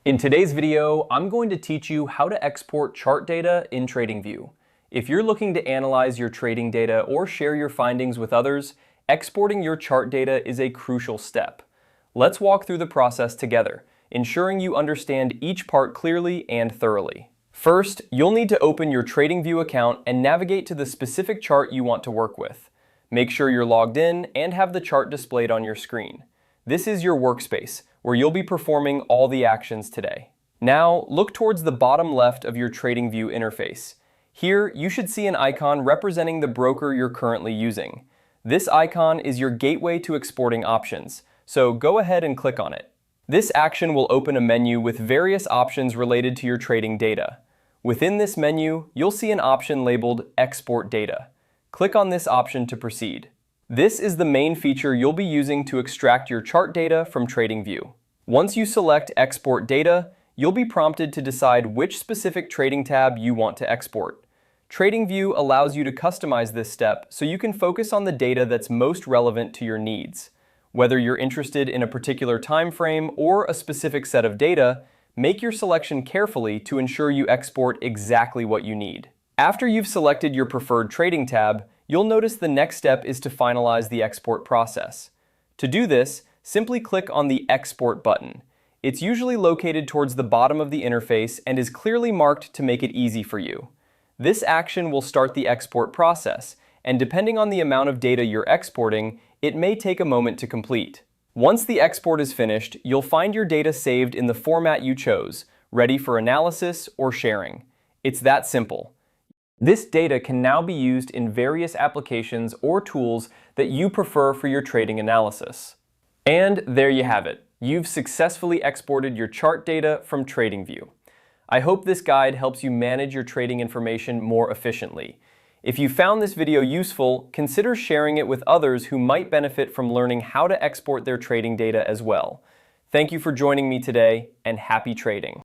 In today's video, I'm going to teach you how to export chart data in TradingView. If you're looking to analyze your trading data or share your findings with others, exporting your chart data is a crucial step. Let's walk through the process together, ensuring you understand each part clearly and thoroughly. First, you'll need to open your TradingView account and navigate to the specific chart you want to work with. Make sure you're logged in and have the chart displayed on your screen. This is your workspace, where you'll be performing all the actions today. Now, look towards the bottom left of your TradingView interface. Here, you should see an icon representing the broker you're currently using. This icon is your gateway to exporting options, so go ahead and click on it. This action will open a menu with various options related to your trading data. Within this menu, you'll see an option labeled Export Data. Click on this option to proceed. This is the main feature you'll be using to extract your chart data from TradingView. Once you select Export Data, you'll be prompted to decide which specific trading tab you want to export. TradingView allows you to customize this step so you can focus on the data that's most relevant to your needs. Whether you're interested in a particular time frame or a specific set of data, make your selection carefully to ensure you export exactly what you need. After you've selected your preferred trading tab, you'll notice the next step is to finalize the export process. To do this, simply click on the Export button. It's usually located towards the bottom of the interface and is clearly marked to make it easy for you. This action will start the export process, and depending on the amount of data you're exporting, it may take a moment to complete. Once the export is finished, you'll find your data saved in the format you chose, ready for analysis or sharing. It's that simple. This data can now be used in various applications or tools that you prefer for your trading analysis. And there you have it. You've successfully exported your chart data from TradingView. I hope this guide helps you manage your trading information more efficiently. If you found this video useful, consider sharing it with others who might benefit from learning how to export their trading data as well. Thank you for joining me today, and happy trading.